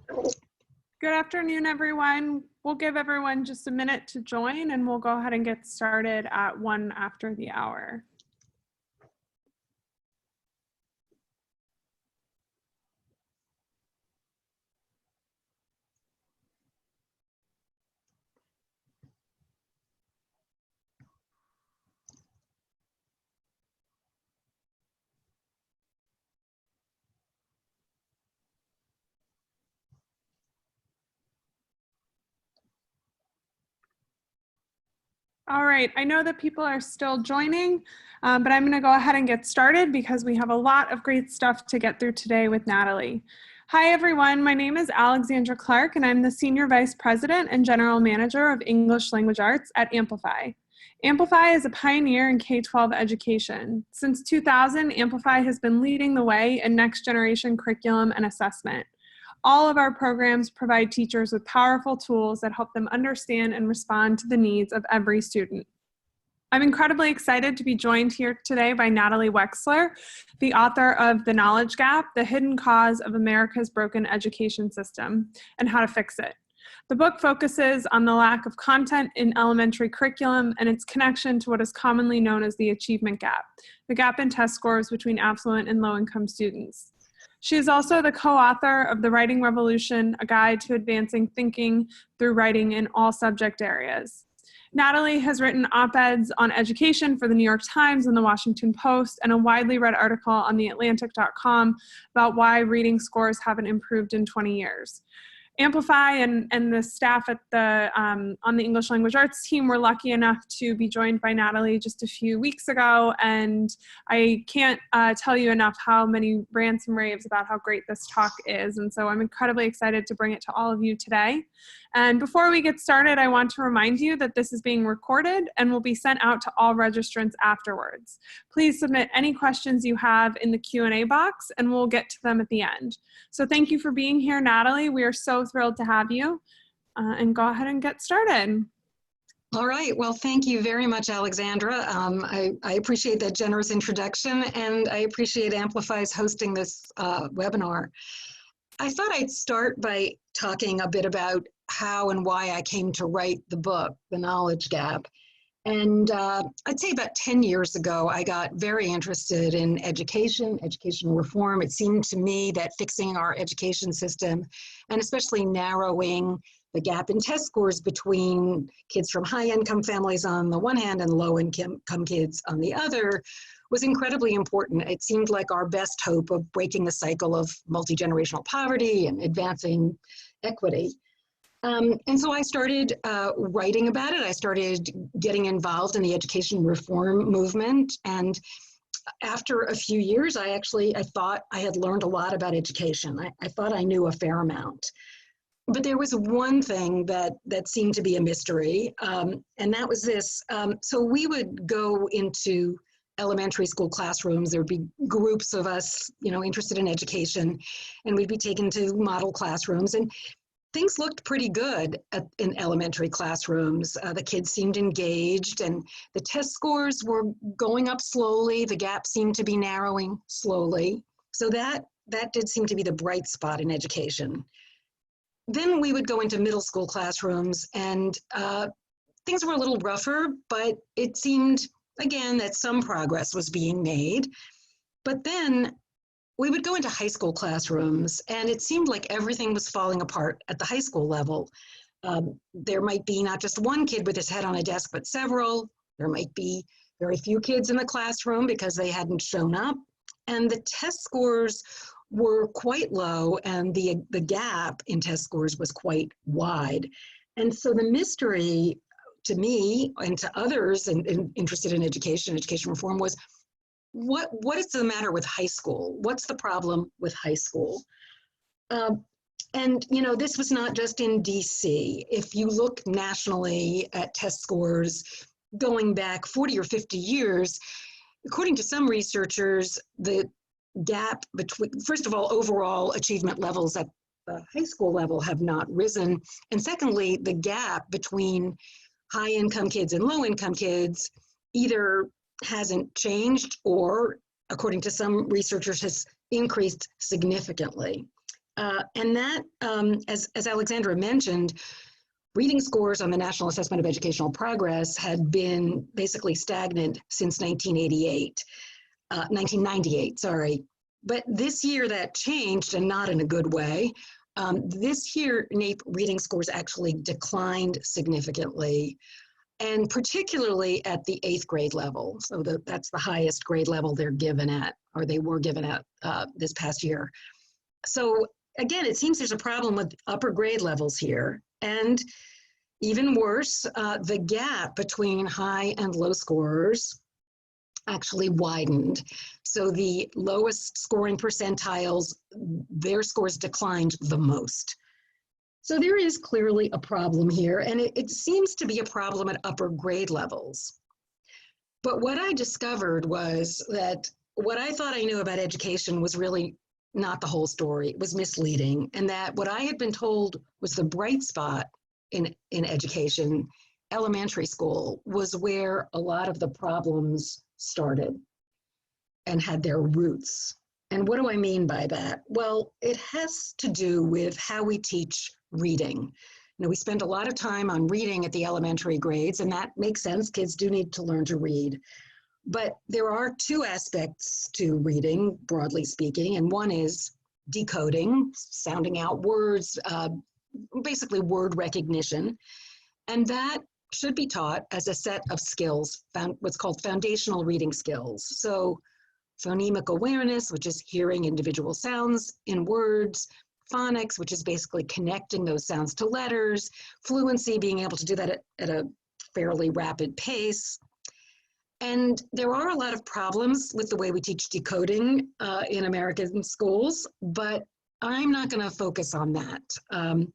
Good afternoon, everyone. We'll give everyone just a minute to join and we'll go ahead and get started at 1 after the hour. All right, I know that people are still joining, but I'm gonna go ahead and get started because we have a lot of great stuff to get through today with Natalie. Hi everyone, my name is Alexandra Clark and I'm the Senior Vice President and General Manager of English Language Arts at Amplify. Amplify is a pioneer in K-12 education. Since 2000, Amplify has been leading the way in next generation curriculum and assessment. All of our programs provide teachers with powerful tools that help them understand and respond to the needs of every student. I'm incredibly excited to be joined here today by Natalie Wexler, the author of The Knowledge Gap, The Hidden Cause of America's Broken Education System, and How to Fix It. The book focuses on the lack of content in elementary curriculum and its connection to what is commonly known as the achievement gap, the gap in test scores between affluent and low-income students. She is also the co-author of The Writing Revolution, a guide to advancing thinking through writing in all subject areas. Natalie has written op-eds on education for the New York Times and the Washington Post, and a widely read article on theatlantic.com about why reading scores haven't improved in 20 years. Amplify and the staff at on the English Language Arts team were lucky enough to be joined by Natalie just a few weeks ago, and I can't tell you enough how many rants and raves about how great this talk is, and so I'm incredibly excited to bring it to all of you today. And before we get started, I want to remind you that this is being recorded and will be sent out to all registrants afterwards. Please submit any questions you have in the Q&A box and we'll get to them at the end. So thank you for being here, Natalie. We are so thrilled to have you, and go ahead and get started. All right, well, thank you very much, Alexandra. I appreciate that generous introduction, and I appreciate Amplify's hosting this webinar. I thought I'd start by talking a bit about how and why I came to write the book, The Knowledge Gap. And I'd say about 10 years ago, I got very interested in education reform. It seemed to me that fixing our education system, and especially narrowing the gap in test scores between kids from high-income families on the one hand and low-income kids on the other, was incredibly important. It seemed like our best hope of breaking the cycle of multi-generational poverty and advancing equity. And so I started writing about it. I started getting involved in the education reform movement. And after a few years, I thought I had learned a lot about education. I thought I knew a fair amount. But there was one thing that seemed to be a mystery, and that was this. So we would go into elementary school classrooms. There would be groups of us, interested in education, and we'd be taken to model classrooms. And things looked pretty good in elementary classrooms. The kids seemed engaged and the test scores were going up slowly. The gap seemed to be narrowing slowly. So that did seem to be the bright spot in education. Then we would go into middle school classrooms and things were a little rougher, but it seemed, again, that some progress was being made. But then we would go into high school classrooms and it seemed like everything was falling apart at the high school level. There might be not just one kid with his head on a desk, but several. There might be very few kids in the classroom because they hadn't shown up. And the test scores were quite low and the gap in test scores was quite wide. And so the mystery to me and to others interested in education reform was, what is the matter with high school? What's the problem with high school? And this was not just in DC. If you look nationally at test scores going back 40 or 50 years, according to some researchers, the gap between, first of all, overall achievement levels at the high school level have not risen. And secondly, the gap between high-income kids and low-income kids either hasn't changed or, according to some researchers, has increased significantly. And that, as Alexandra mentioned, reading scores on the National Assessment of Educational Progress had been basically stagnant since 1998, sorry. But this year that changed, and not in a good way. This year, NAEP reading scores actually declined significantly, and particularly at the 8th grade level. So that's the highest grade level they're given at, or they were given at this past year. So again, it seems there's a problem with upper grade levels here. And even worse, the gap between high and low scorers actually widened. So the lowest scoring percentiles, their scores declined the most. So there is clearly a problem here, and it seems to be a problem at upper grade levels. But what I discovered was that what I thought I knew about education was really not the whole story. It was misleading, and that what I had been told was the bright spot in education, elementary school, was where a lot of the problems started and had their roots. And what do I mean by that? Well, it has to do with how we teach reading. You know, we spend a lot of time on reading at the elementary grades, and that makes sense. Kids do need to learn to read. But there are two aspects to reading, broadly speaking, and one is decoding, sounding out words, basically word recognition. And that should be taught as a set of skills, what's called foundational reading skills. So phonemic awareness, which is hearing individual sounds in words, phonics, which is basically connecting those sounds to letters, fluency, being able to do that at a fairly rapid pace. And there are a lot of problems with the way we teach decoding in American schools, but I'm not going to focus on that,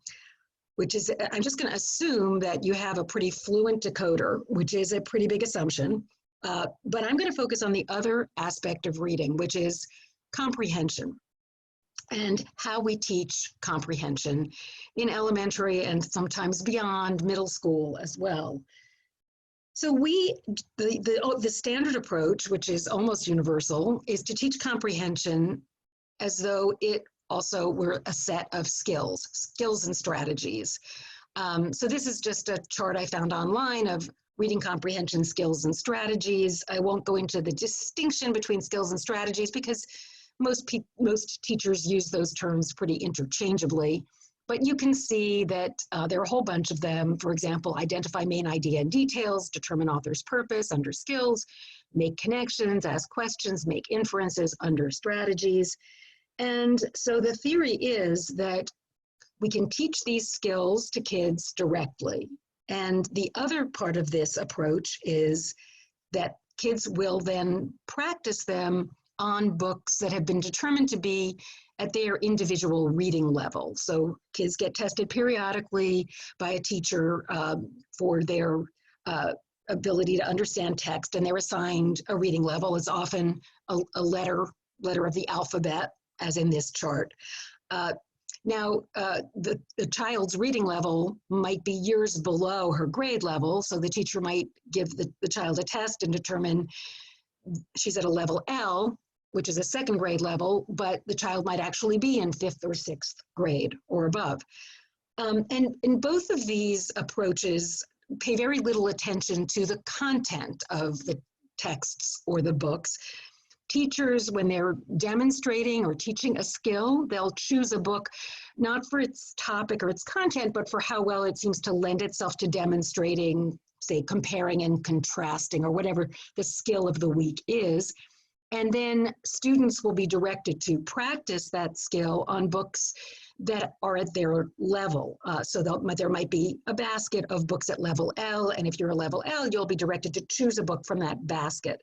which is, I'm just going to assume that you have a pretty fluent decoder, which is a pretty big assumption. But I'm going to focus on the other aspect of reading, which is comprehension, and how we teach comprehension in elementary and sometimes beyond middle school as well. So the standard approach, which is almost universal, is to teach comprehension as though it also were a set of skills and strategies. So this is just a chart I found online of reading comprehension skills and strategies. I won't go into the distinction between skills and strategies because most teachers use those terms pretty interchangeably. But you can see that there are a whole bunch of them. For example, identify main idea and details, determine author's purpose under skills, make connections, ask questions, make inferences under strategies. And so the theory is that we can teach these skills to kids directly. And the other part of this approach is that kids will then practice them on books that have been determined to be at their individual reading level. So kids get tested periodically by a teacher for their ability to understand text, and they're assigned a reading level. It's often a letter of the alphabet, as in this chart. Now, the child's reading level might be years below her grade level, so the teacher might give the child a test and determine she's at a level L, which is a second grade level, but the child might actually be in 5th or 6th grade or above. And in both of these approaches, pay very little attention to the content of the texts or the books. Teachers, when they're demonstrating or teaching a skill, they'll choose a book not for its topic or its content, but for how well it seems to lend itself to demonstrating, say, comparing and contrasting, or whatever the skill of the week is. And then students will be directed to practice that skill on books that are at their level. So there might be a basket of books at level L, and if you're a level L, you'll be directed to choose a book from that basket.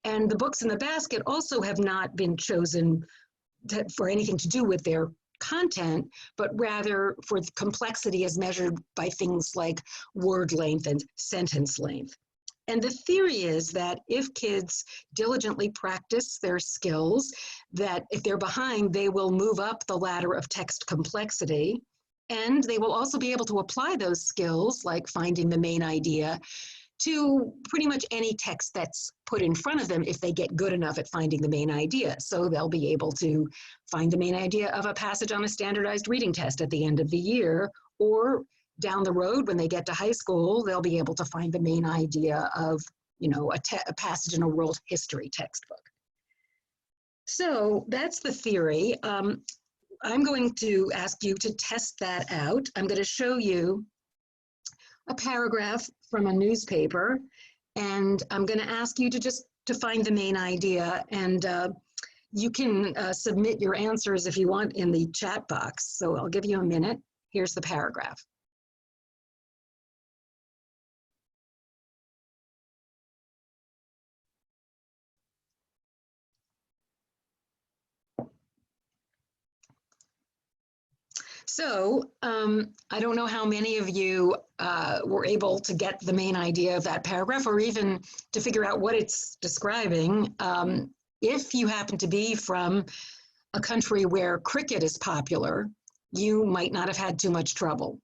And the books in the basket also have not been chosen for anything to do with their content, but rather for complexity as measured by things like word length and sentence length. And the theory is that if kids diligently practice their skills, that if they're behind, they will move up the ladder of text complexity, and they will also be able to apply those skills, like finding the main idea, to pretty much any text that's put in front of them if they get good enough at finding the main idea. So they'll be able to find the main idea of a passage on a standardized reading test at the end of the year, or down the road when they get to high school, they'll be able to find the main idea of, a passage in a world history textbook. So that's the theory. I'm going to ask you to test that out. I'm going to show you a paragraph from a newspaper, and I'm going to ask you to find the main idea, and you can submit your answers if you want in the chat box. So I'll give you a minute. Here's the paragraph. So I don't know how many of you were able to get the main idea of that paragraph, or even to figure out what it's describing. If you happen to be from a country where cricket is popular, you might not have had too much trouble,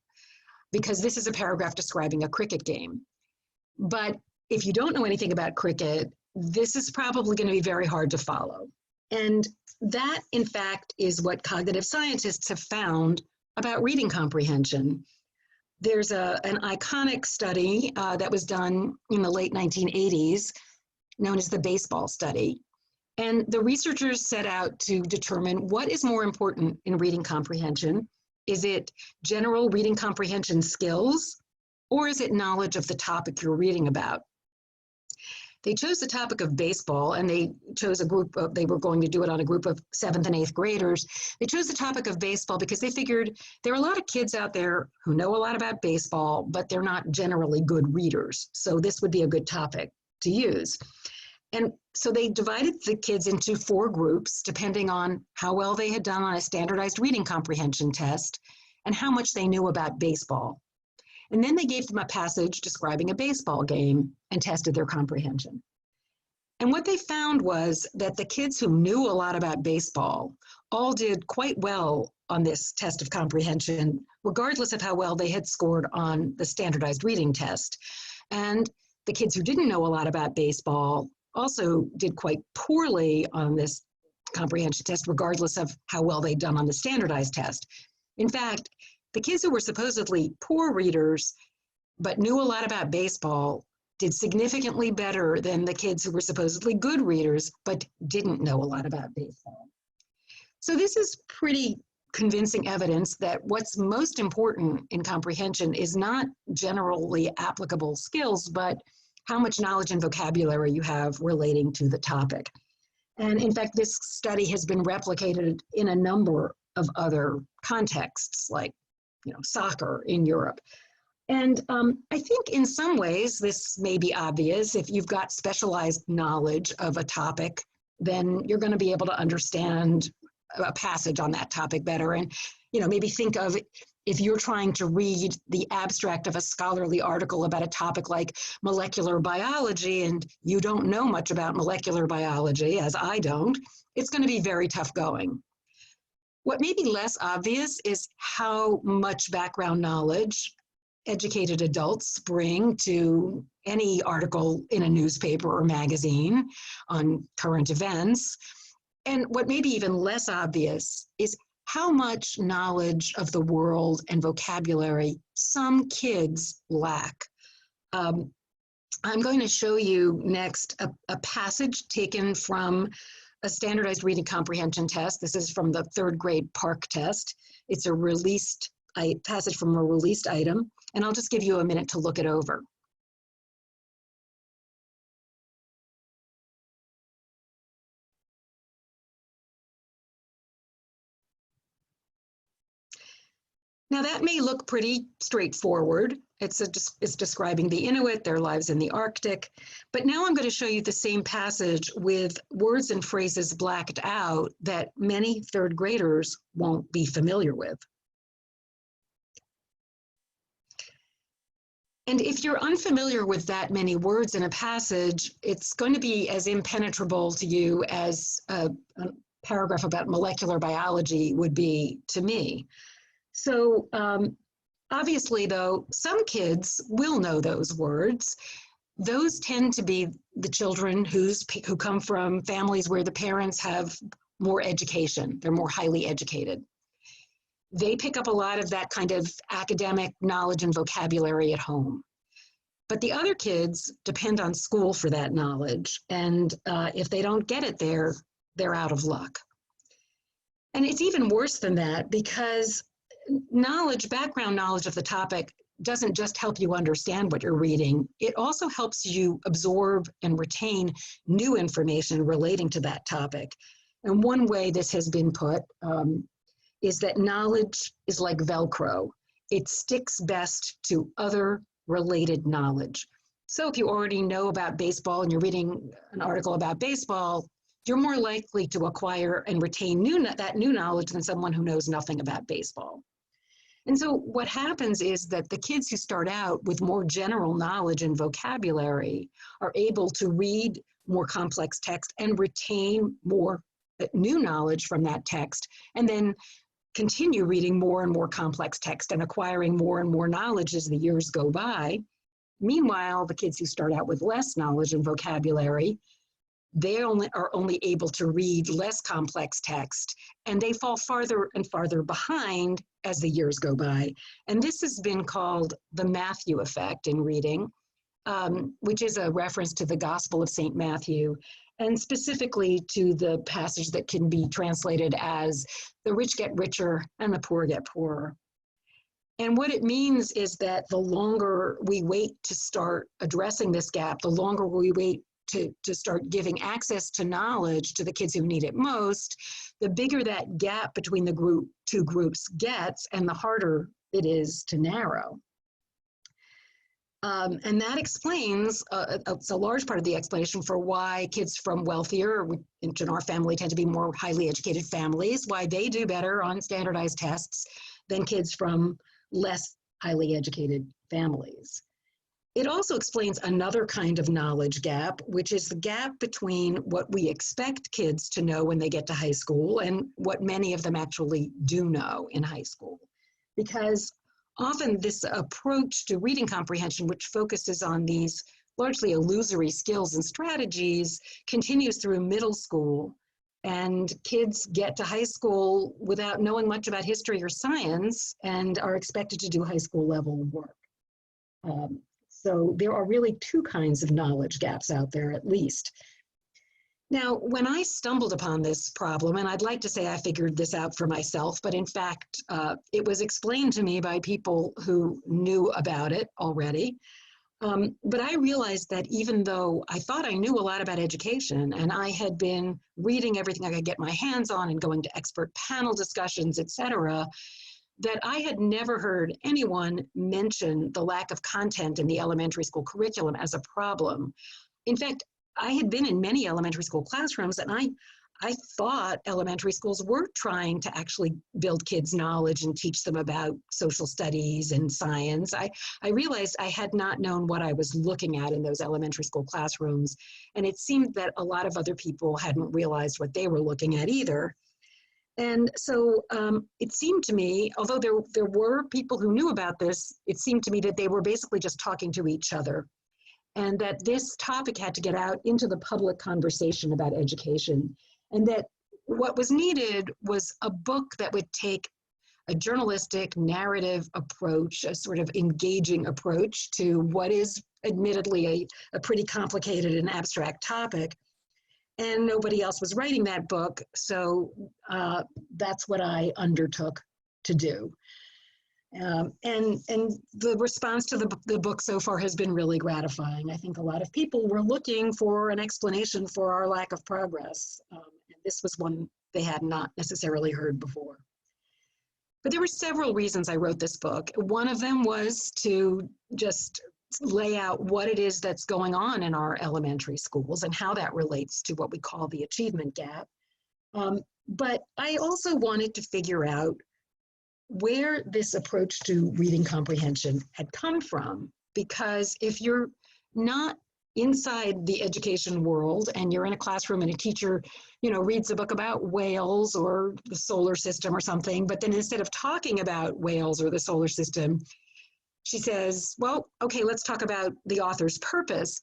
because this is a paragraph describing a cricket game. But if you don't know anything about cricket, this is probably going to be very hard to follow. And that, in fact, is what cognitive scientists have found about reading comprehension. There's an iconic study that was done in the late 1980s, known as the baseball study. And the researchers set out to determine what is more important in reading comprehension. Is it general reading comprehension skills, or is it knowledge of the topic you're reading about? They chose the topic of baseball, and they chose they were going to do it on a group of 7th and 8th graders. They chose the topic of baseball because they figured there are a lot of kids out there who know a lot about baseball, but they're not generally good readers. So this would be a good topic to use. And so they divided the kids into 4 groups, depending on how well they had done on a standardized reading comprehension test and how much they knew about baseball. And then they gave them a passage describing a baseball game and tested their comprehension. And what they found was that the kids who knew a lot about baseball all did quite well on this test of comprehension, regardless of how well they had scored on the standardized reading test. And the kids who didn't know a lot about baseball also did quite poorly on this comprehension test, regardless of how well they'd done on the standardized test. In fact, the kids who were supposedly poor readers but knew a lot about baseball did significantly better than the kids who were supposedly good readers but didn't know a lot about baseball. So this is pretty convincing evidence that what's most important in comprehension is not generally applicable skills, but how much knowledge and vocabulary you have relating to the topic. And in fact, this study has been replicated in a number of other contexts, like soccer in Europe. And I think in some ways this may be obvious. If you've got specialized knowledge of a topic, then you're going to be able to understand a passage on that topic better. And maybe think of if you're trying to read the abstract of a scholarly article about a topic like molecular biology, and you don't know much about molecular biology, as I don't, it's going to be very tough going. What may be less obvious is how much background knowledge educated adults bring to any article in a newspaper or magazine on current events. And what may be even less obvious is how much knowledge of the world and vocabulary some kids lack. I'm going to show you next a passage taken from a standardized reading comprehension test. This is from the 3rd grade PARCC test. It's a passage from a released item, and I'll just give you a minute to look it over. Now that may look pretty straightforward. It's describing the Inuit, their lives in the Arctic. But now I'm going to show you the same passage with words and phrases blacked out that many 3rd graders won't be familiar with. And if you're unfamiliar with that many words in a passage, it's going to be as impenetrable to you as a paragraph about molecular biology would be to me. So obviously, though, some kids will know those words. those tend to be the children who come from families where the parents have more education. They're more highly educated. They pick up a lot of that kind of academic knowledge and vocabulary at home. But the other kids depend on school for that knowledge. And if they don't get it there, they're out of luck. And it's even worse than that, because background knowledge of the topic doesn't just help you understand what you're reading. It also helps you absorb and retain new information relating to that topic. And one way this has been put is that knowledge is like Velcro. It sticks best to other related knowledge. So if you already know about baseball and you're reading an article about baseball, you're more likely to acquire and retain that new knowledge than someone who knows nothing about baseball. And so what happens is that the kids who start out with more general knowledge and vocabulary are able to read more complex text and retain more new knowledge from that text, and then continue reading more and more complex text and acquiring more and more knowledge as the years go by. Meanwhile, the kids who start out with less knowledge and vocabulary, they are only able to read less complex text, and they fall farther and farther behind as the years go by. And this has been called the Matthew effect in reading, which is a reference to the Gospel of St. Matthew, and specifically to the passage that can be translated as the rich get richer and the poor get poorer. And what it means is that the longer we wait to start addressing this gap, the longer we wait to start giving access to knowledge to the kids who need it most, the bigger that gap between the two groups gets, and the harder it is to narrow. And that explains, it's a large part of the explanation for why kids from wealthier, which in our family tend to be more highly educated families, why they do better on standardized tests than kids from less highly educated families. It also explains another kind of knowledge gap, which is the gap between what we expect kids to know when they get to high school and what many of them actually do know in high school. Because often this approach to reading comprehension, which focuses on these largely illusory skills and strategies, continues through middle school, and kids get to high school without knowing much about history or science and are expected to do high school level work. So there are really two kinds of knowledge gaps out there, at least. Now, when I stumbled upon this problem, and I'd like to say I figured this out for myself, but in fact, it was explained to me by people who knew about it already. But I realized that even though I thought I knew a lot about education, and I had been reading everything I could get my hands on and going to expert panel discussions, et cetera, that I had never heard anyone mention the lack of content in the elementary school curriculum as a problem. In fact, I had been in many elementary school classrooms, and I thought elementary schools were trying to actually build kids' knowledge and teach them about social studies and science. I realized I had not known what I was looking at in those elementary school classrooms, and it seemed that a lot of other people hadn't realized what they were looking at either. And so it seemed to me, although there were people who knew about this, it seemed to me that they were basically just talking to each other, and that this topic had to get out into the public conversation about education, and that what was needed was a book that would take a journalistic narrative approach, a sort of engaging approach to what is admittedly a pretty complicated and abstract topic. And nobody else was writing that book, so that's what I undertook to do. And the response to the book so far has been really gratifying. I think a lot of people were looking for an explanation for our lack of progress. And this was one they had not necessarily heard before. But there were several reasons I wrote this book. One of them was to just lay out what it is that's going on in our elementary schools and how that relates to what we call the achievement gap. But I also wanted to figure out where this approach to reading comprehension had come from, because if you're not inside the education world and you're in a classroom and a teacher, reads a book about whales or the solar system or something, but then instead of talking about whales or the solar system, she says, well, okay, let's talk about the author's purpose.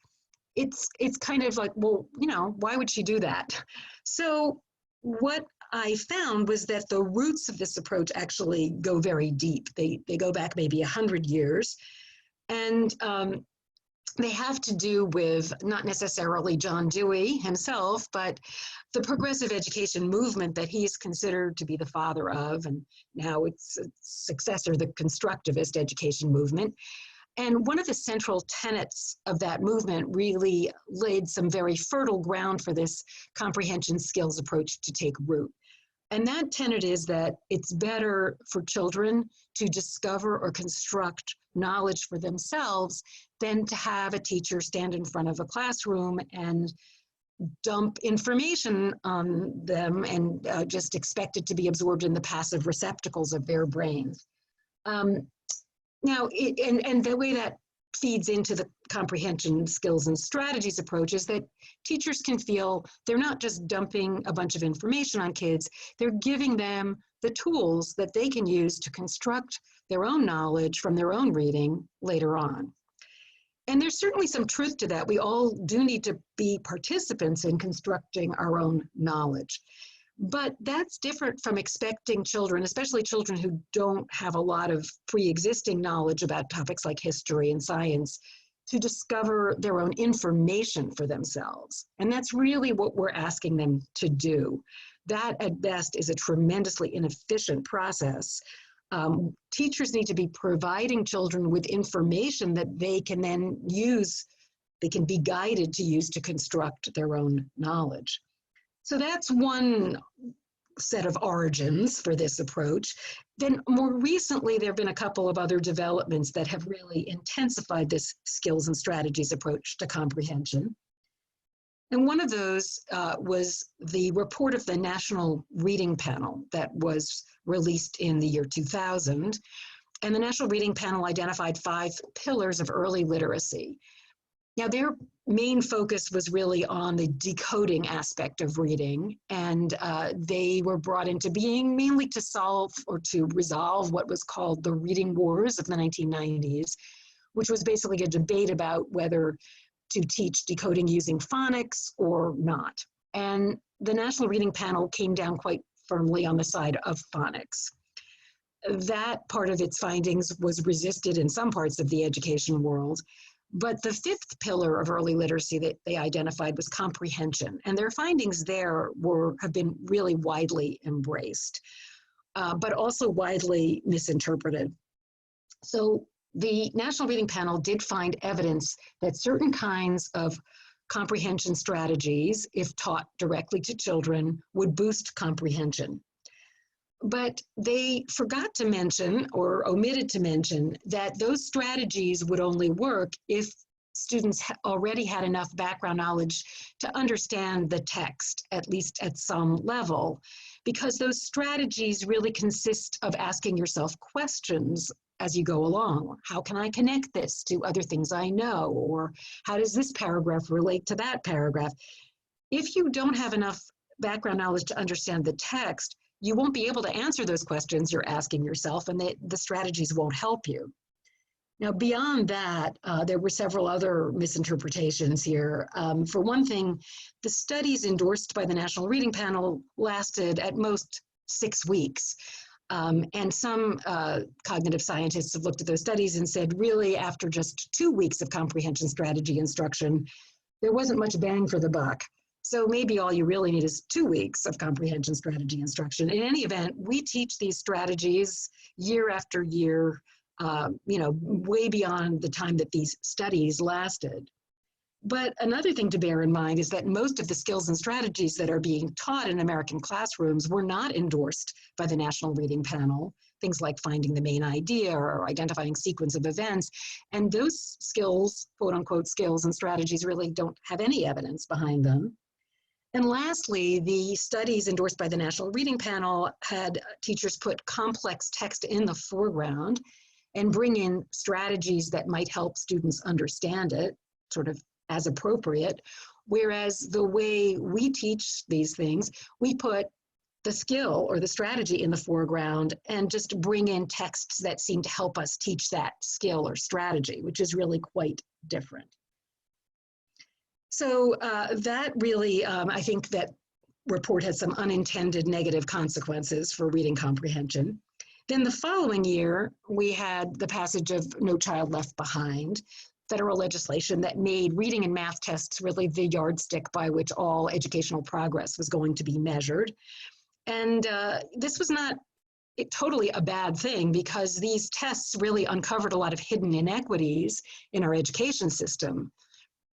It's kind of like, well, why would she do that? So what I found was that the roots of this approach actually go very deep. They go back maybe 100 years. And they have to do with not necessarily John Dewey himself, but the progressive education movement that he's considered to be the father of, and now it's a successor, the constructivist education movement. And one of the central tenets of that movement really laid some very fertile ground for this comprehension skills approach to take root. And that tenet is that it's better for children to discover or construct knowledge for themselves than to have a teacher stand in front of a classroom and dump information on them and just expect it to be absorbed in the passive receptacles of their brains. Now, the way that feeds into the comprehension skills and strategies approach is that teachers can feel they're not just dumping a bunch of information on kids, they're giving them the tools that they can use to construct their own knowledge from their own reading later on. And there's certainly some truth to that. We all do need to be participants in constructing our own knowledge. But that's different from expecting children, especially children who don't have a lot of pre-existing knowledge about topics like history and science, to discover their own information for themselves. And that's really what we're asking them to do. That, at best, is a tremendously inefficient process. Teachers need to be providing children with information that they can then use, they can be guided to use to construct their own knowledge. So that's one set of origins for this approach. Then more recently, there have been a couple of other developments that have really intensified this skills and strategies approach to comprehension. And one of those was the report of the National Reading Panel that was released in the year 2000. And the National Reading Panel identified 5 pillars of early literacy. Now, their main focus was really on the decoding aspect of reading, and they were brought into being mainly to solve or to resolve what was called the reading wars of the 1990s, which was basically a debate about whether to teach decoding using phonics or not. And the National Reading Panel came down quite firmly on the side of phonics. That part of its findings was resisted in some parts of the education world. But the 5th pillar of early literacy that they identified was comprehension. And their findings there have been really widely embraced, but also widely misinterpreted. So the National Reading Panel did find evidence that certain kinds of comprehension strategies, if taught directly to children, would boost comprehension. But they forgot to mention, or omitted to mention, that those strategies would only work if students already had enough background knowledge to understand the text, at least at some level, because those strategies really consist of asking yourself questions as you go along. How can I connect this to other things I know? Or how does this paragraph relate to that paragraph? If you don't have enough background knowledge to understand the text, you won't be able to answer those questions you're asking yourself, and the strategies won't help you. Now, beyond that, there were several other misinterpretations here. For one thing, the studies endorsed by the National Reading Panel lasted at most 6 weeks. And some cognitive scientists have looked at those studies and said, really, after just 2 weeks of comprehension strategy instruction, there wasn't much bang for the buck. So maybe all you really need is 2 weeks of comprehension strategy instruction. In any event, we teach these strategies year after year, way beyond the time that these studies lasted. But another thing to bear in mind is that most of the skills and strategies that are being taught in American classrooms were not endorsed by the National Reading Panel, things like finding the main idea or identifying sequence of events. And those skills, quote unquote, skills and strategies really don't have any evidence behind them. And lastly, the studies endorsed by the National Reading Panel had teachers put complex text in the foreground and bring in strategies that might help students understand it, sort of as appropriate. Whereas the way we teach these things, we put the skill or the strategy in the foreground and just bring in texts that seem to help us teach that skill or strategy, which is really quite different. So that really, I think that report had some unintended negative consequences for reading comprehension. Then the following year, we had the passage of No Child Left Behind, federal legislation that made reading and math tests really the yardstick by which all educational progress was going to be measured. And this was not totally a bad thing, because these tests really uncovered a lot of hidden inequities in our education system.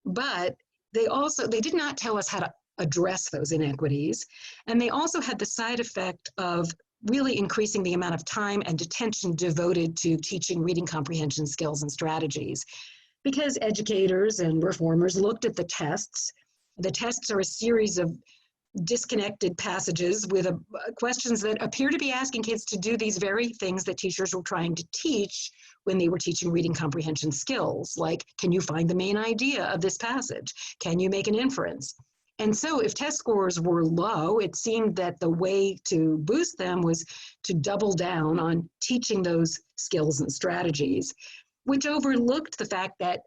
But they did not tell us how to address those inequities. And they also had the side effect of really increasing the amount of time and attention devoted to teaching reading comprehension skills and strategies. Because educators and reformers looked at the tests. The tests are a series of disconnected passages with questions that appear to be asking kids to do these very things that teachers were trying to teach when they were teaching reading comprehension skills, like, can you find the main idea of this passage? Can you make an inference? And so if test scores were low, it seemed that the way to boost them was to double down on teaching those skills and strategies, which overlooked the fact that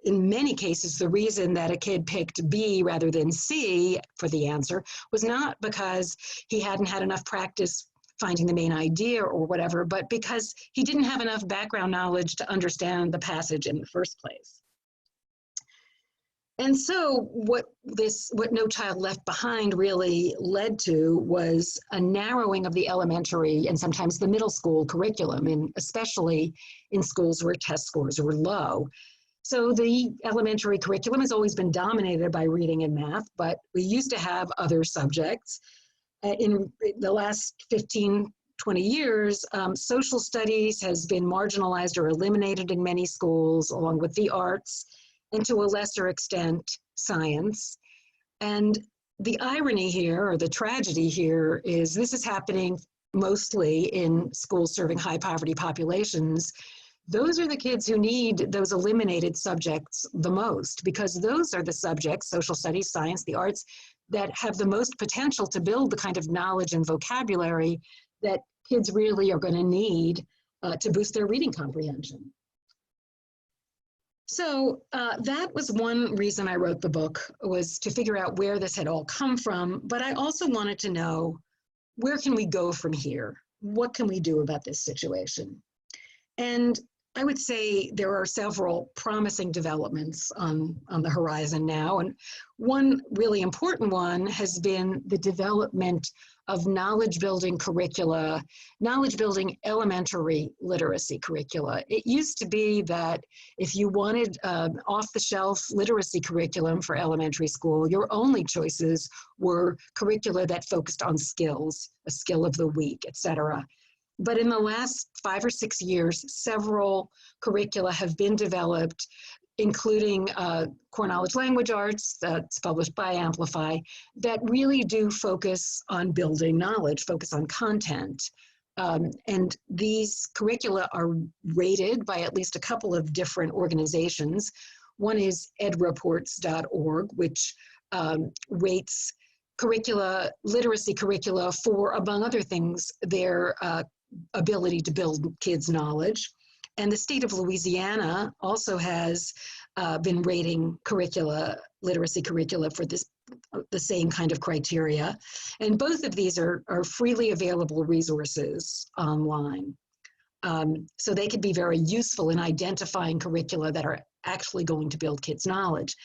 in many cases, the reason that a kid picked B rather than C for the answer was not because he hadn't had enough practice finding the main idea or whatever, but because he didn't have enough background knowledge to understand the passage in the first place. And so what No Child Left Behind really led to was a narrowing of the elementary and sometimes the middle school curriculum, and especially in schools where test scores were low. So the elementary curriculum has always been dominated by reading and math, but we used to have other subjects. In the last 15, 20 years, social studies has been marginalized or eliminated in many schools, along with the arts, and to a lesser extent, science. And the irony here, or the tragedy here, is this is happening mostly in schools serving high poverty populations. Those are the kids who need those eliminated subjects the most, because those are the subjects, social studies, science, the arts, that have the most potential to build the kind of knowledge and vocabulary that kids really are going to need to boost their reading comprehension. So that was one reason I wrote the book, was to figure out where this had all come from, but I also wanted to know, where can we go from here? What can we do about this situation? And I would say there are several promising developments on the horizon now. And one really important one has been the development of knowledge-building curricula, knowledge-building elementary literacy curricula. It used to be that if you wanted off-the-shelf literacy curriculum for elementary school, your only choices were curricula that focused on skills, a skill of the week, etc. But in the last 5 or 6 years, several curricula have been developed, including Core Knowledge Language Arts, that's published by Amplify, that really do focus on building knowledge, focus on content. And these curricula are rated by at least a couple of different organizations. One is edreports.org, which rates curricula, literacy curricula for, among other things, their ability to build kids' knowledge. And the state of Louisiana also has been rating curricula, literacy curricula, for the same kind of criteria. And both of these are freely available resources online. So they could be very useful in identifying curricula that are actually going to build kids' knowledge.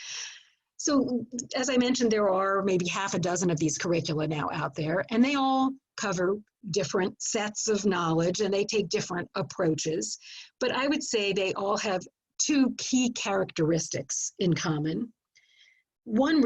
So as I mentioned, there are maybe half a dozen of these curricula now out there, and they all cover different sets of knowledge and they take different approaches. But I would say they all have two key characteristics in common. One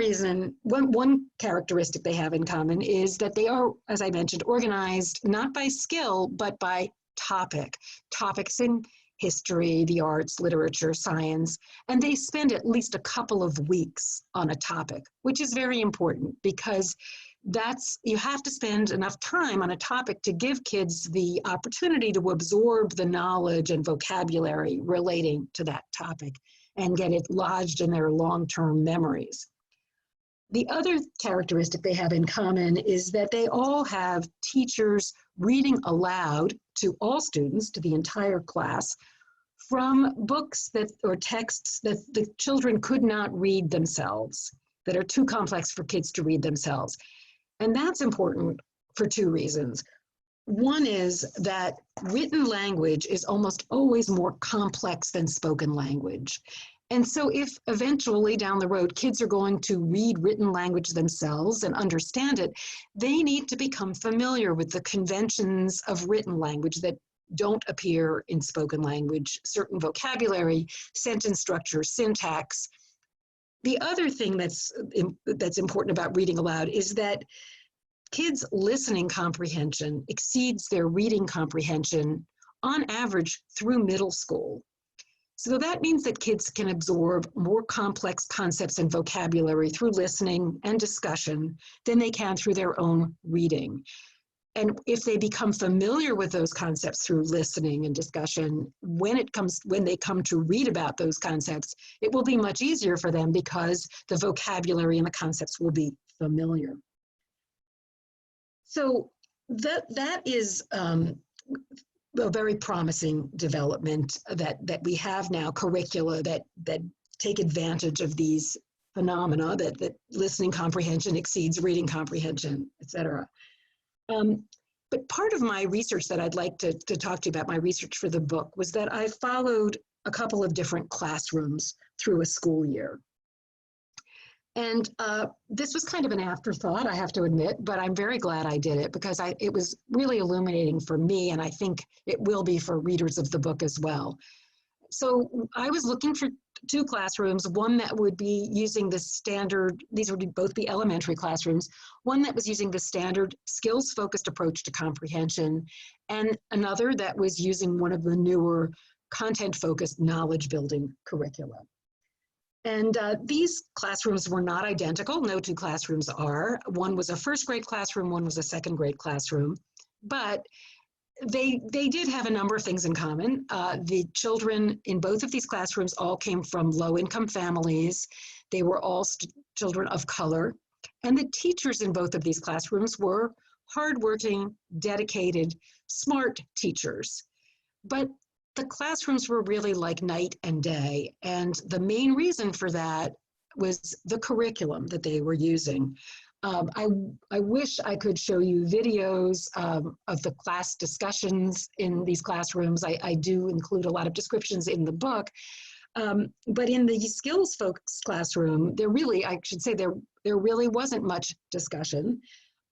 characteristic they have in common is that they are, as I mentioned, organized not by skill, but by topic. Topics in history, the arts, literature, science, and they spend at least a couple of weeks on a topic, which is very important because you have to spend enough time on a topic to give kids the opportunity to absorb the knowledge and vocabulary relating to that topic and get it lodged in their long-term memories. The other characteristic they have in common is that they all have teachers reading aloud to all students, to the entire class, from books or texts that the children could not read themselves, that are too complex for kids to read themselves. And that's important for two reasons. One is that written language is almost always more complex than spoken language. And so if eventually down the road kids are going to read written language themselves and understand it, they need to become familiar with the conventions of written language that don't appear in spoken language, certain vocabulary, sentence structure, syntax. The other thing that's important about reading aloud is that kids' listening comprehension exceeds their reading comprehension on average through middle school. So that means that kids can absorb more complex concepts and vocabulary through listening and discussion than they can through their own reading. And if they become familiar with those concepts through listening and discussion, when they come to read about those concepts, it will be much easier for them because the vocabulary and the concepts will be familiar. So that is a very promising development that we have now, curricula that take advantage of these phenomena, that listening comprehension exceeds reading comprehension, et cetera. But part of my research that I'd like to talk to you about, my research for the book, was that I followed a couple of different classrooms through a school year. And this was kind of an afterthought, I have to admit, but I'm very glad I did it because it was really illuminating for me, and I think it will be for readers of the book as well. So I was looking for two classrooms, one that would be using the standard, these would both be elementary classrooms, one that was using the standard skills-focused approach to comprehension, and another that was using one of the newer content-focused knowledge-building curricula. And these classrooms were not identical. No two classrooms are. One was a first grade classroom, one was a second grade classroom, but they did have a number of things in common. The children in both of these classrooms all came from low-income families. They were all children of color. And the teachers in both of these classrooms were hardworking, dedicated, smart teachers. But the classrooms were really like night and day. And the main reason for that was the curriculum that they were using. I wish I could show you videos of the class discussions in these classrooms. I do include a lot of descriptions in the book. But in the skills-focused classroom, I should say there really wasn't much discussion.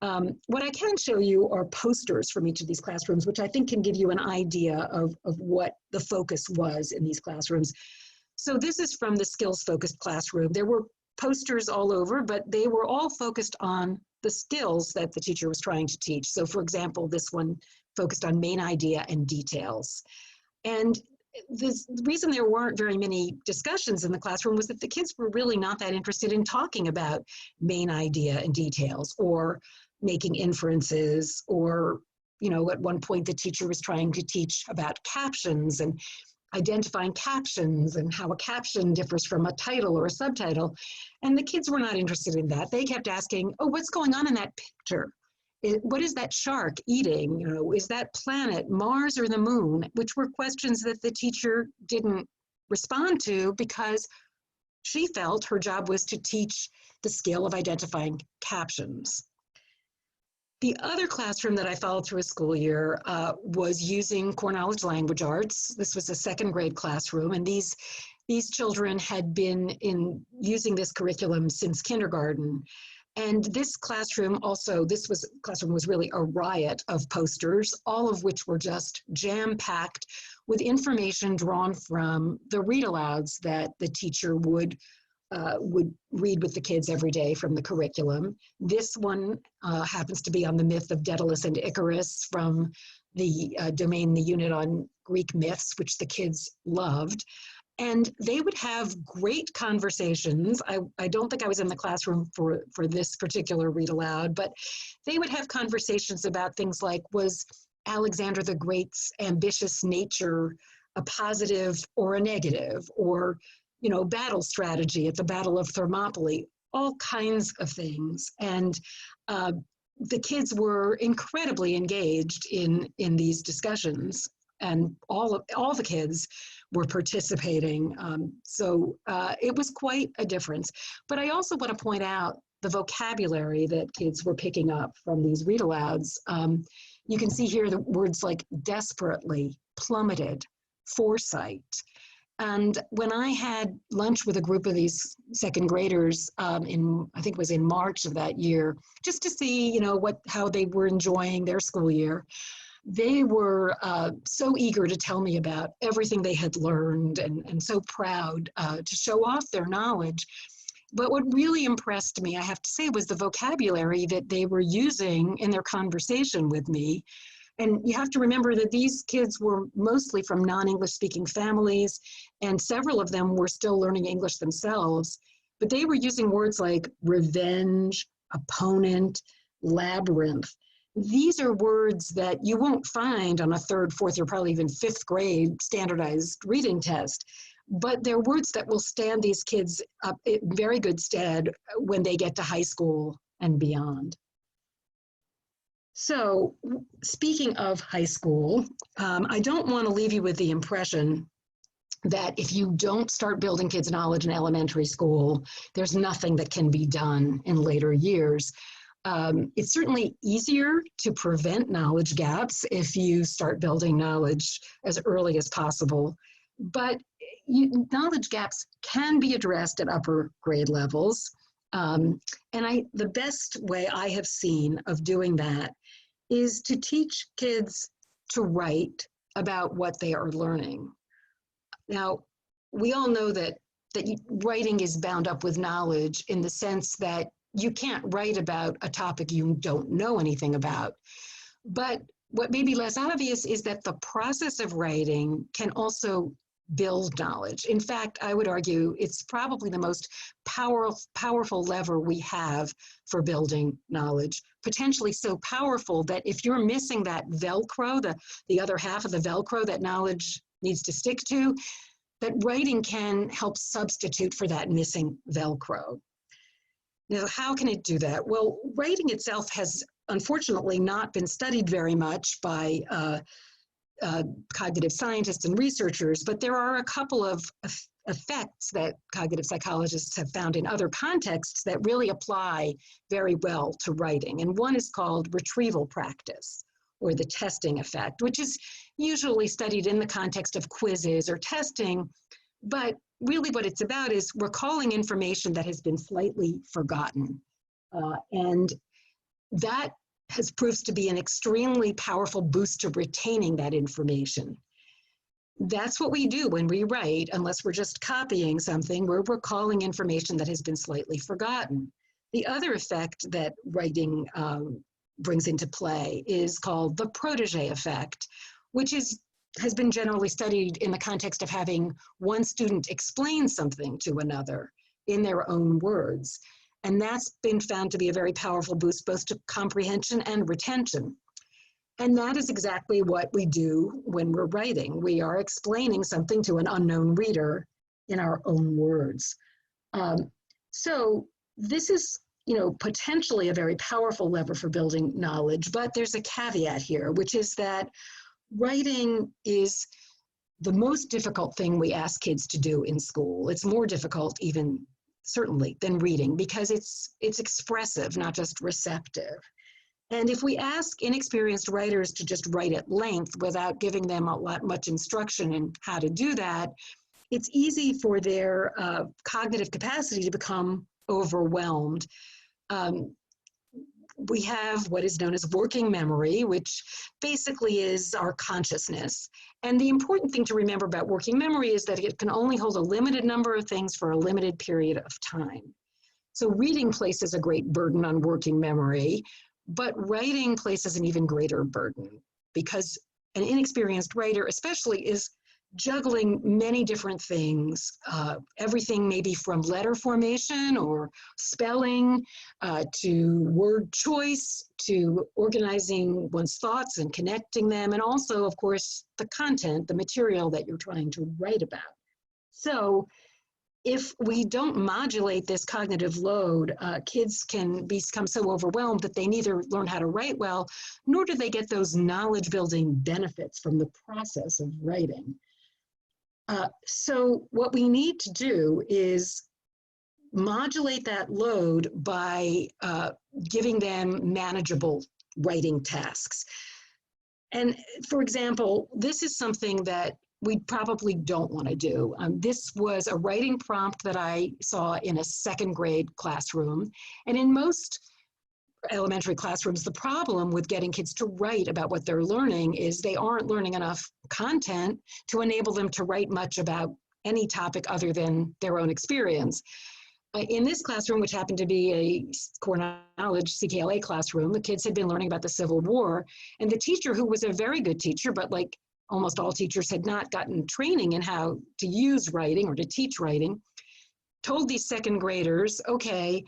What I can show you are posters from each of these classrooms, which I think can give you an idea of what the focus was in these classrooms. So this is from the skills-focused classroom. There were posters all over, but they were all focused on the skills that the teacher was trying to teach. So for example, this one focused on main idea and details. And the reason there weren't very many discussions in the classroom was that the kids were really not that interested in talking about main idea and details or making inferences, or, at one point the teacher was trying to teach about captions and identifying captions and how a caption differs from a title or a subtitle. And the kids were not interested in that. They kept asking, oh, what's going on in that picture? What is that shark eating? Is that planet Mars or the moon? Which were questions that the teacher didn't respond to because she felt her job was to teach the skill of identifying captions. The other classroom that I followed through a school year was using core knowledge language arts. This was a second grade classroom, and these children had been using this curriculum since kindergarten. And this classroom was really a riot of posters, all of which were just jam-packed with information drawn from the read-alouds that the teacher would read with the kids every day from the curriculum. This one happens to be on the myth of Daedalus and Icarus from the domain, the unit on Greek myths, which the kids loved. And they would have great conversations. I don't think I was in the classroom for this particular read aloud, but they would have conversations about things like, was Alexander the Great's ambitious nature a positive or a negative? Or battle strategy at the Battle of Thermopylae. all kinds of things. And the kids were incredibly engaged in these discussions, and all the kids were participating. So it was quite a difference. But I also want to point out the vocabulary that kids were picking up from these read alouds. You can see here the words like desperately, plummeted, foresight. And when I had lunch with a group of these second graders I think it was in March of that year, just to see, how they were enjoying their school year, they were so eager to tell me about everything they had learned, and so proud to show off their knowledge. But what really impressed me, I have to say, was the vocabulary that they were using in their conversation with me. And you have to remember that these kids were mostly from non-English speaking families, and several of them were still learning English themselves. But they were using words like revenge, opponent, labyrinth. These are words that you won't find on a third, fourth, or probably even fifth grade standardized reading test. But they're words that will stand these kids up in very good stead when they get to high school and beyond. So speaking of high school, I don't want to leave you with the impression that if you don't start building kids' knowledge in elementary school, there's nothing that can be done in later years. It's certainly easier to prevent knowledge gaps if you start building knowledge as early as possible. But knowledge gaps can be addressed at upper grade levels. The best way I have seen of doing that is to teach kids to write about what they are learning. Now, we all know that writing is bound up with knowledge in the sense that you can't write about a topic you don't know anything about. But what may be less obvious is that the process of writing can also build knowledge. In fact, I would argue it's probably the most powerful lever we have for building knowledge, potentially so powerful that if you're missing that Velcro, the other half of the Velcro that knowledge needs to stick to, that writing can help substitute for that missing Velcro. Now, how can it do that? Well, writing itself has unfortunately not been studied very much by cognitive scientists and researchers, but there are a couple of effects that cognitive psychologists have found in other contexts that really apply very well to writing. And one is called retrieval practice, or the testing effect, which is usually studied in the context of quizzes or testing. But really what it's about is recalling information that has been slightly forgotten. And that has proved to be an extremely powerful boost to retaining that information. That's what we do when we write. Unless we're just copying something, we're recalling information that has been slightly forgotten. The other effect that writing brings into play is called the protege effect, which has been generally studied in the context of having one student explain something to another in their own words. And that's been found to be a very powerful boost both to comprehension and retention. And that is exactly what we do when we're writing. We are explaining something to an unknown reader in our own words. So this is, potentially a very powerful lever for building knowledge, but there's a caveat here, which is that writing is the most difficult thing we ask kids to do in school. It's more difficult even certainly than reading because it's expressive, not just receptive. And if we ask inexperienced writers to just write at length without giving them much instruction in how to do that, it's easy for their cognitive capacity to become overwhelmed. We have what is known as working memory, which basically is our consciousness. And the important thing to remember about working memory is that it can only hold a limited number of things for a limited period of time. So reading places a great burden on working memory, but writing places an even greater burden because an inexperienced writer especially is juggling many different things, everything maybe from letter formation or spelling to word choice to organizing one's thoughts and connecting them, and also, of course, the content, the material that you're trying to write about. So if we don't modulate this cognitive load, kids can become so overwhelmed that they neither learn how to write well, nor do they get those knowledge building benefits from the process of writing. So what we need to do is modulate that load by giving them manageable writing tasks. And for example, this is something that we probably don't want to do. This was a writing prompt that I saw in a second grade classroom. And in most elementary classrooms, the problem with getting kids to write about what they're learning is they aren't learning enough content to enable them to write much about any topic other than their own experience. In this classroom, which happened to be a core knowledge CKLA classroom, the kids had been learning about the Civil War, and the teacher, who was a very good teacher, but like almost all teachers had not gotten training in how to use writing or to teach writing, told these second graders, okay,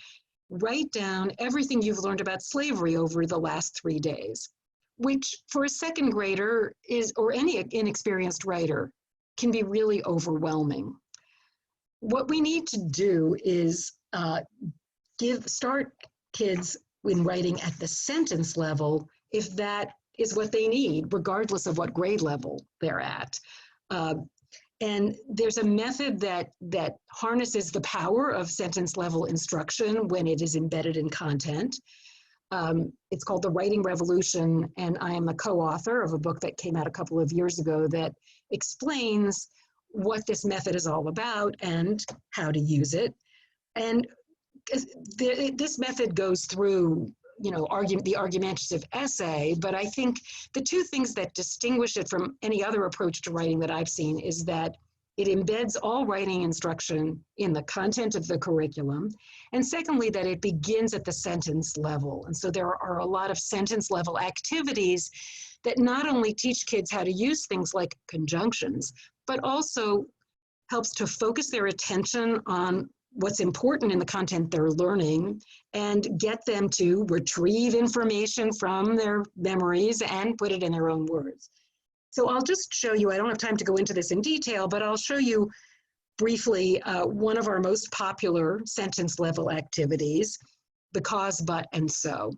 write down everything you've learned about slavery over the last 3 days, which for a second grader is, or any inexperienced writer, can be really overwhelming. What we need to do is start kids in writing at the sentence level, if that is what they need, regardless of what grade level they're at. And there's a method that harnesses the power of sentence level instruction when it is embedded in content. It's called The Writing Revolution, and I am a co-author of a book that came out a couple of years ago that explains what this method is all about and how to use it. And this method goes through, you know, the argumentative essay, but I think the two things that distinguish it from any other approach to writing that I've seen is that it embeds all writing instruction in the content of the curriculum, and secondly, that it begins at the sentence level. And so there are a lot of sentence level activities that not only teach kids how to use things like conjunctions, but also helps to focus their attention on what's important in the content they're learning and get them to retrieve information from their memories and put it in their own words. So I'll just show you, I don't have time to go into this in detail, but I'll show you briefly one of our most popular sentence level activities, because, but, and so.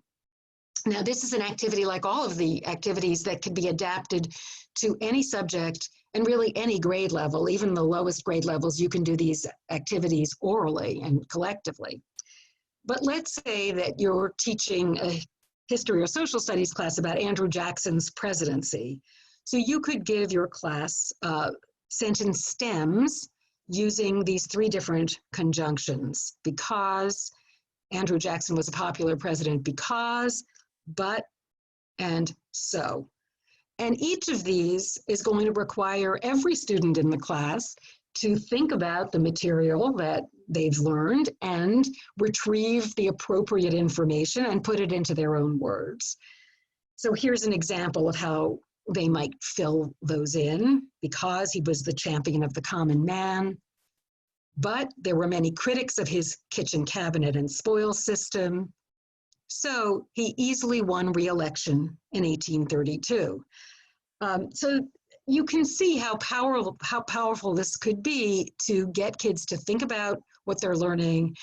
Now, this is an activity like all of the activities that can be adapted to any subject and really any grade level. Even the lowest grade levels, you can do these activities orally and collectively. But let's say that you're teaching a history or social studies class about Andrew Jackson's presidency. So you could give your class sentence stems using these 3 different conjunctions: because Andrew Jackson was a popular president, because, but, and so. And each of these is going to require every student in the class to think about the material that they've learned and retrieve the appropriate information and put it into their own words. So here's an example of how they might fill those in: because he was the champion of the common man, but there were many critics of his kitchen cabinet and spoil system, so he easily won re-election in 1832. So you can see how powerful this could be to get kids to think about what they're learning,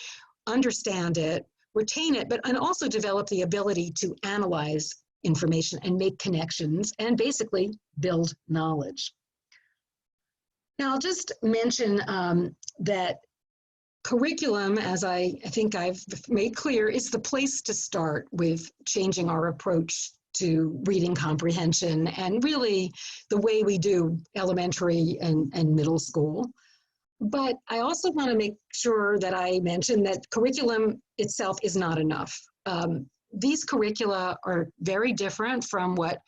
understand it, retain it, and also develop the ability to analyze information and make connections and basically build knowledge. Now, I'll just mention that curriculum, as I think I've made clear, is the place to start with changing our approach to reading comprehension and really the way we do elementary and middle school. But I also want to make sure that I mention that curriculum itself is not enough. These curricula are very different from what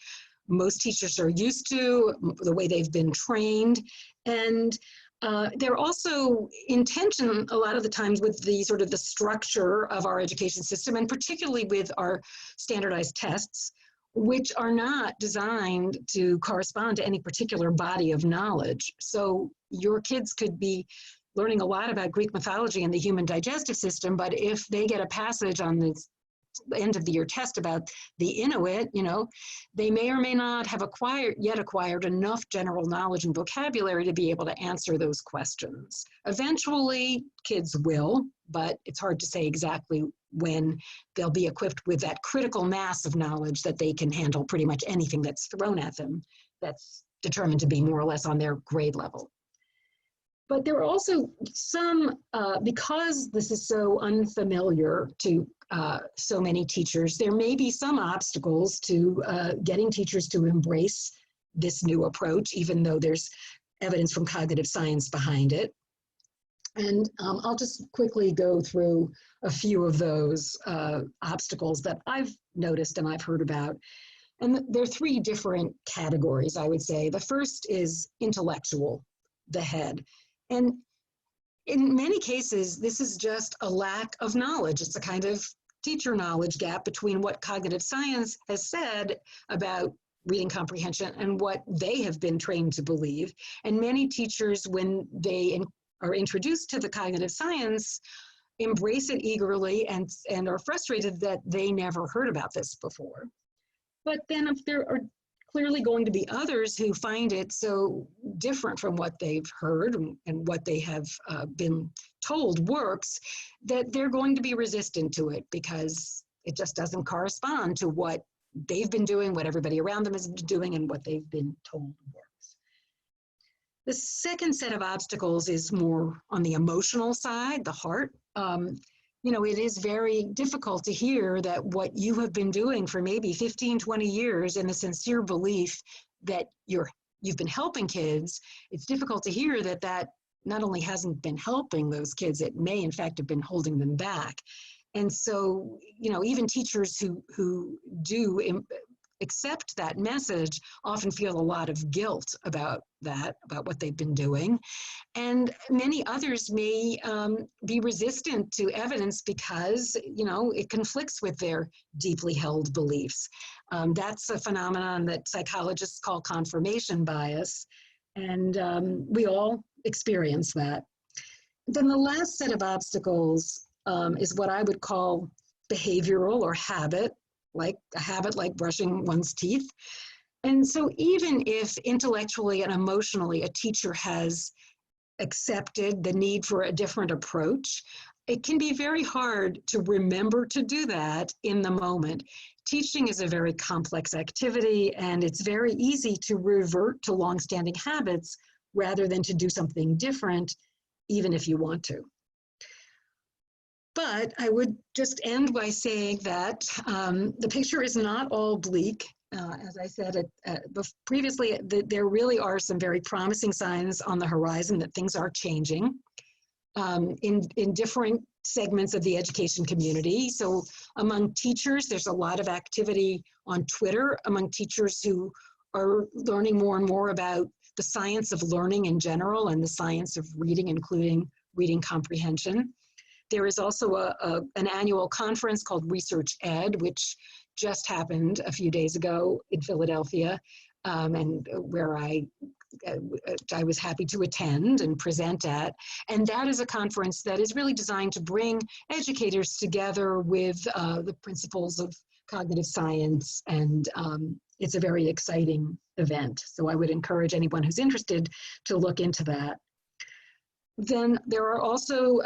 most teachers are used to, the way they've been trained, and they're also in tension a lot of the times with the sort of the structure of our education system, and particularly with our standardized tests, which are not designed to correspond to any particular body of knowledge. So your kids could be learning a lot about Greek mythology and the human digestive system, but if they get a passage on this end of the year test about the Inuit, they may or may not have acquired enough general knowledge and vocabulary to be able to answer those questions. Eventually, kids will, but it's hard to say exactly when they'll be equipped with that critical mass of knowledge that they can handle pretty much anything that's thrown at them that's determined to be more or less on their grade level. But there are also some, because this is so unfamiliar to so many teachers, there may be some obstacles to getting teachers to embrace this new approach, even though there's evidence from cognitive science behind it. And I'll just quickly go through a few of those obstacles that I've noticed and I've heard about. And there are three different categories, I would say. The first is intellectual, the head. And in many cases, this is just a lack of knowledge. It's a kind of teacher knowledge gap between what cognitive science has said about reading comprehension and what they have been trained to believe. And many teachers, when they are introduced to the cognitive science, embrace it eagerly and are frustrated that they never heard about this before. But then if there are clearly going to be others who find it so different from what they've heard and what they have been told works, that they're going to be resistant to it because it just doesn't correspond to what they've been doing, what everybody around them is doing, and what they've been told works. The second set of obstacles is more on the emotional side, the heart. It is very difficult to hear that what you have been doing for maybe 15, 20 years in the sincere belief that you've been helping kids, it's difficult to hear that that not only hasn't been helping those kids, it may in fact have been holding them back. And so, even teachers who do accept that message often feel a lot of guilt about what they've been doing. And many others may be resistant to evidence because, it conflicts with their deeply held beliefs. That's a phenomenon that psychologists call confirmation bias, and we all experience that. Then the last set of obstacles is what I would call behavioral or habit, like brushing one's teeth. And so even if intellectually and emotionally a teacher has accepted the need for a different approach, it can be very hard to remember to do that in the moment. Teaching is a very complex activity, and it's very easy to revert to longstanding habits rather than to do something different, even if you want to. But I would just end by saying that the picture is not all bleak. As I said previously, there really are some very promising signs on the horizon that things are changing in different segments of the education community. So among teachers, there's a lot of activity on Twitter among teachers who are learning more and more about the science of learning in general and the science of reading, including reading comprehension. There is also an annual conference called Research Ed, which just happened a few days ago in Philadelphia, and where I was happy to attend and present at. And that is a conference that is really designed to bring educators together with the principles of cognitive science, and it's a very exciting event. So I would encourage anyone who's interested to look into that. Then there are also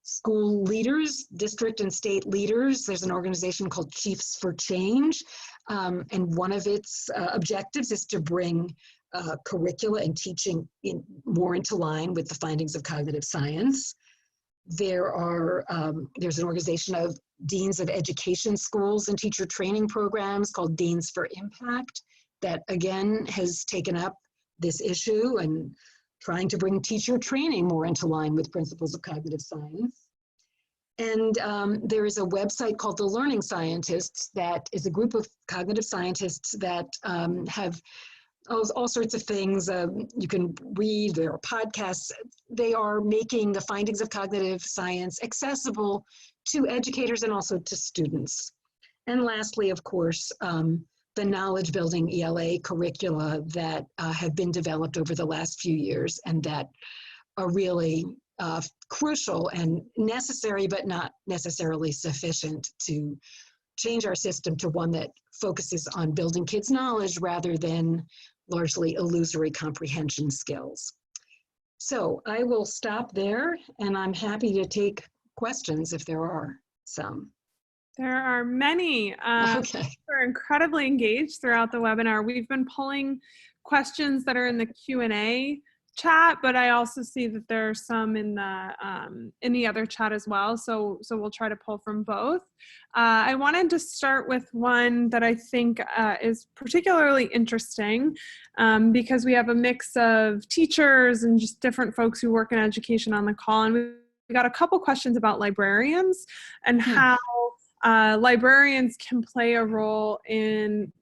school leaders, district and state leaders. There's an organization called Chiefs for Change, and one of its objectives is to bring curricula and teaching more into line with the findings of cognitive science. There's an organization of deans of education schools and teacher training programs called Deans for Impact that, again, has taken up this issue and trying to bring teacher training more into line with principles of cognitive science. And there is a website called The Learning Scientists that is a group of cognitive scientists that have all sorts of things. You can read, there are podcasts. They are making the findings of cognitive science accessible to educators and also to students. And lastly, of course, the knowledge building ELA curricula that have been developed over the last few years and that are really crucial and necessary, but not necessarily sufficient to change our system to one that focuses on building kids' knowledge rather than largely illusory comprehension skills. So I will stop there, and I'm happy to take questions if there are some. There are many. Okay. We're incredibly engaged throughout the webinar. We've been pulling questions that are in the Q&A chat, but I also see that there are some in the other chat as well. So we'll try to pull from both. I wanted to start with one that I think is particularly interesting because we have a mix of teachers and just different folks who work in education on the call, and we got a couple questions about librarians and how librarians can play a role in,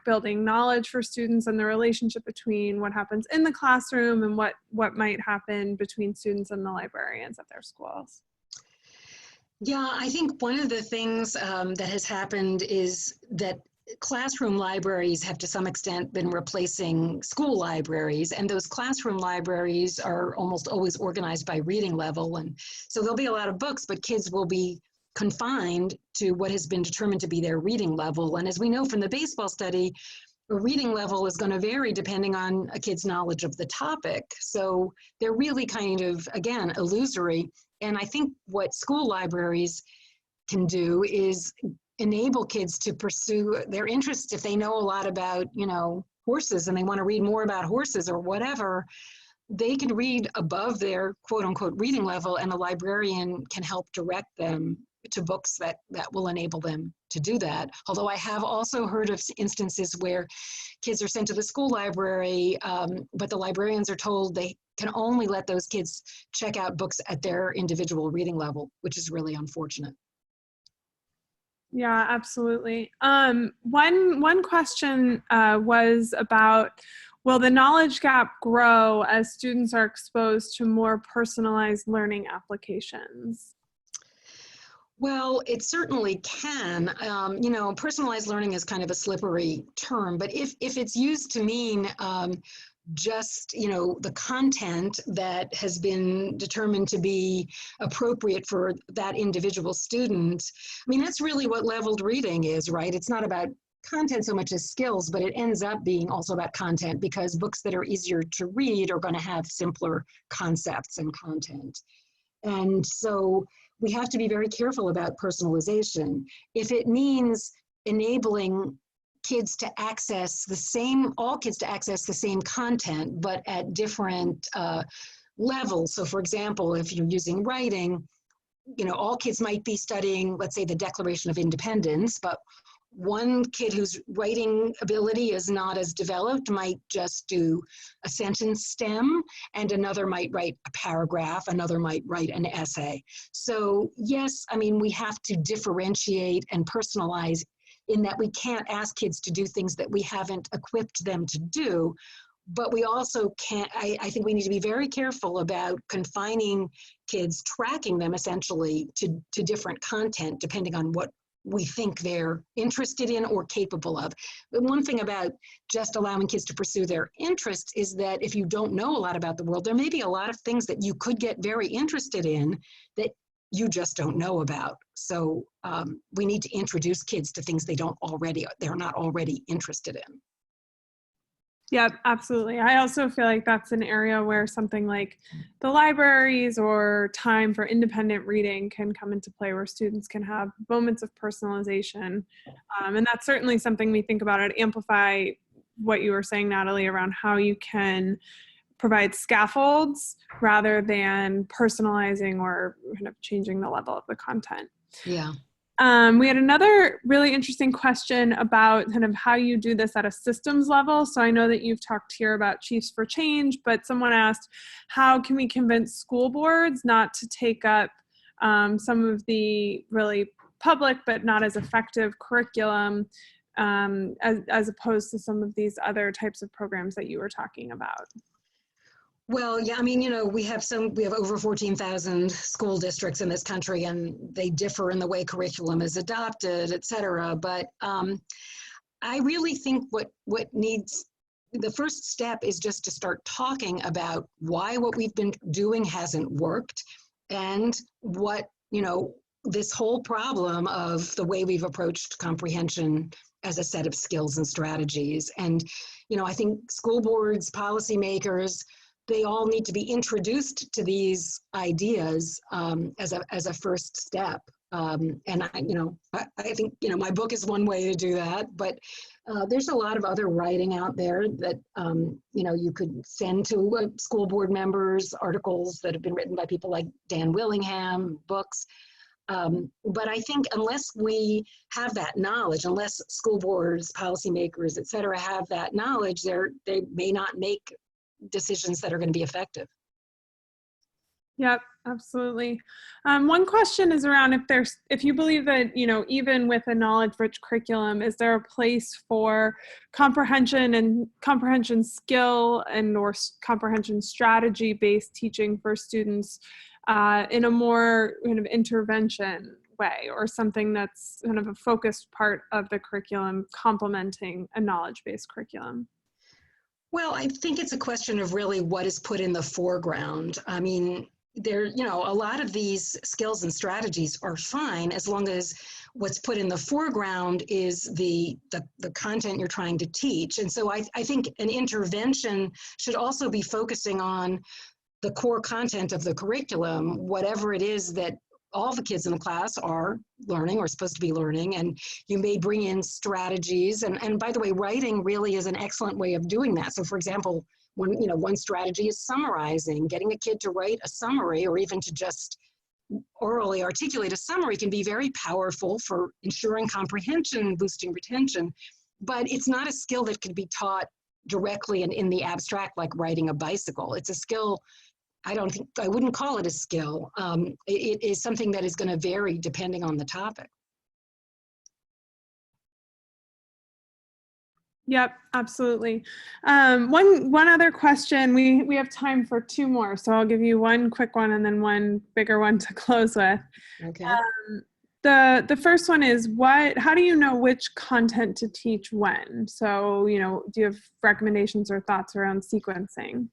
building knowledge for students and the relationship between what happens in the classroom and what might happen between students and the librarians at their schools. Yeah, I think one of the things that has happened is that classroom libraries have to some extent been replacing school libraries, and those classroom libraries are almost always organized by reading level. And so there'll be a lot of books, but kids will be confined to what has been determined to be their reading level. And as we know from the baseball study, a reading level is going to vary depending on a kid's knowledge of the topic. So they're really kind of, again, illusory. And I think what school libraries can do is enable kids to pursue their interests. If they know a lot about, horses and they want to read more about horses or whatever, they can read above their quote unquote reading level, and the librarian can help direct them to books that will enable them to do that. Although I have also heard of instances where kids are sent to the school library, but the librarians are told they can only let those kids check out books at their individual reading level, which is really unfortunate. Yeah, absolutely. One question was about, will the knowledge gap grow as students are exposed to more personalized learning applications? Well, it certainly can. Personalized learning is kind of a slippery term, but if it's used to mean just, the content that has been determined to be appropriate for that individual student, that's really what leveled reading is, right? It's not about content so much as skills, but it ends up being also about content, because books that are easier to read are going to have simpler concepts and content. And so we have to be very careful about personalization. If it means enabling kids to access all kids to access the same content, but at different levels. So for example, if you're using writing, all kids might be studying, let's say, the Declaration of Independence, but one kid whose writing ability is not as developed might just do a sentence stem, and another might write a paragraph, another might write an essay. So yes, we have to differentiate and personalize, in that we can't ask kids to do things that we haven't equipped them to do. But we also can't, I think we need to be very careful about confining kids, tracking them essentially to different content depending on what we think they're interested in or capable of. But one thing about just allowing kids to pursue their interests is that if you don't know a lot about the world, there may be a lot of things that you could get very interested in that you just don't know about. So we need to introduce kids to things they're not already interested in. Yeah, absolutely. I also feel like that's an area where something like the libraries or time for independent reading can come into play, where students can have moments of personalization. And that's certainly something we think about at Amplify, what you were saying, Natalie, around how you can provide scaffolds rather than personalizing or kind of changing the level of the content. Yeah. We had another really interesting question about kind of how you do this at a systems level. So I know that you've talked here about Chiefs for Change, but someone asked, how can we convince school boards not to take up some of the really public but not as effective curriculum as opposed to some of these other types of programs that you were talking about? Well, yeah, we have over 14,000 school districts in this country, and they differ in the way curriculum is adopted, et cetera. But I really think the first step is just to start talking about why what we've been doing hasn't worked, and what this whole problem of the way we've approached comprehension as a set of skills and strategies. And, I think school boards, policymakers, they all need to be introduced to these ideas as a first step. And I think, my book is one way to do that, but there's a lot of other writing out there that, you could send to school board members, articles that have been written by people like Dan Willingham, books. But I think unless we have that knowledge, unless school boards, policymakers, et cetera, have that knowledge, they may not make decisions that are going to be effective. Yep, absolutely. One question is around if you believe that, even with a knowledge-rich curriculum, is there a place for comprehension and comprehension skill or comprehension strategy-based teaching for students in a more kind of intervention way, or something that's kind of a focused part of the curriculum complementing a knowledge-based curriculum? Well, I think it's a question of really what is put in the foreground. I mean, a lot of these skills and strategies are fine as long as what's put in the foreground is the content you're trying to teach. And so I think an intervention should also be focusing on the core content of the curriculum, whatever it is that all the kids in the class are learning or supposed to be learning. And you may bring in strategies. And by the way, writing really is an excellent way of doing that. So for example, one strategy is summarizing. Getting a kid to write a summary, or even to just orally articulate a summary, can be very powerful for ensuring comprehension, boosting retention. But it's not a skill that could be taught directly and in the abstract, like riding a bicycle. It's a skill. I wouldn't call it a skill. It is something that is going to vary depending on the topic. Yep, absolutely. One other question. We have time for two more, so I'll give you one quick one and then one bigger one to close with. Okay. The first one is how do you know which content to teach when? So, do you have recommendations or thoughts around sequencing?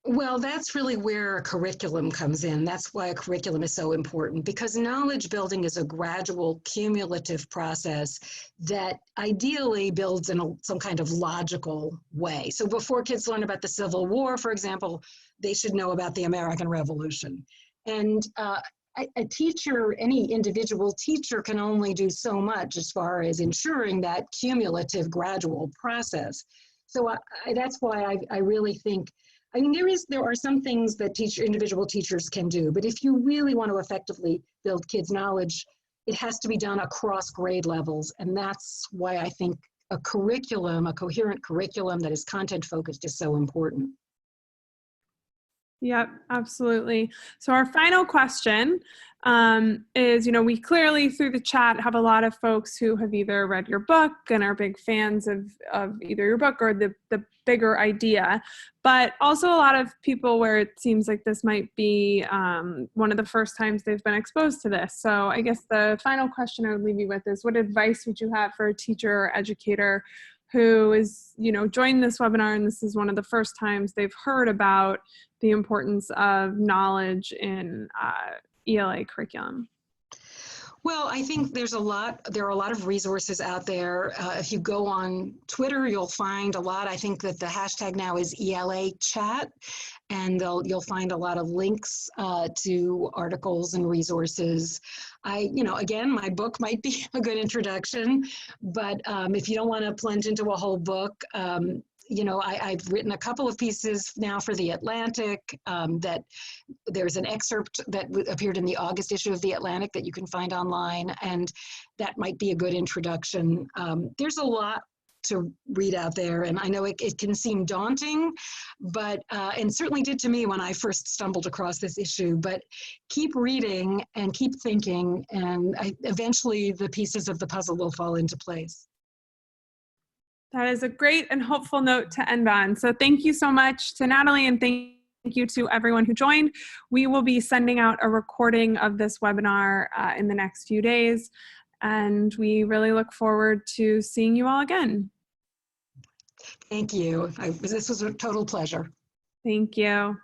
Well, that's really where a curriculum comes in. That's why a curriculum is so important, because knowledge building is a gradual, cumulative process that ideally builds in some kind of logical way. So before kids learn about the Civil War, for example, they should know about the American Revolution. And a teacher, any individual teacher, can only do so much as far as ensuring that cumulative, gradual process. So that's why I really think, there are some things that individual teachers can do, but if you really want to effectively build kids' knowledge, it has to be done across grade levels. And that's why I think a coherent curriculum that is content focused is so important. Yep, absolutely. So our final question is, we clearly through the chat have a lot of folks who have either read your book and are big fans of either your book or the bigger idea, but also a lot of people where it seems like this might be one of the first times they've been exposed to this. So I guess the final question I would leave you with is, what advice would you have for a teacher or educator who is, joined this webinar and this is one of the first times they've heard about the importance of knowledge in ELA curriculum? Well, I think there are a lot of resources out there. If you go on Twitter, you'll find a lot. I think that the hashtag now is ELA chat, and you'll find a lot of links to articles and resources. Again, my book might be a good introduction, but if you don't want to plunge into a whole book, I've written a couple of pieces now for The Atlantic, that there's an excerpt that appeared in the August issue of The Atlantic that you can find online, and that might be a good introduction. There's a lot to read out there, and I know it can seem daunting, but and certainly did to me when I first stumbled across this issue, but keep reading and keep thinking, and eventually the pieces of the puzzle will fall into place. That is a great and hopeful note to end on. So thank you so much to Natalie, and thank you to everyone who joined. We will be sending out a recording of this webinar in the next few days, and we really look forward to seeing you all again. Thank you. This was a total pleasure. Thank you.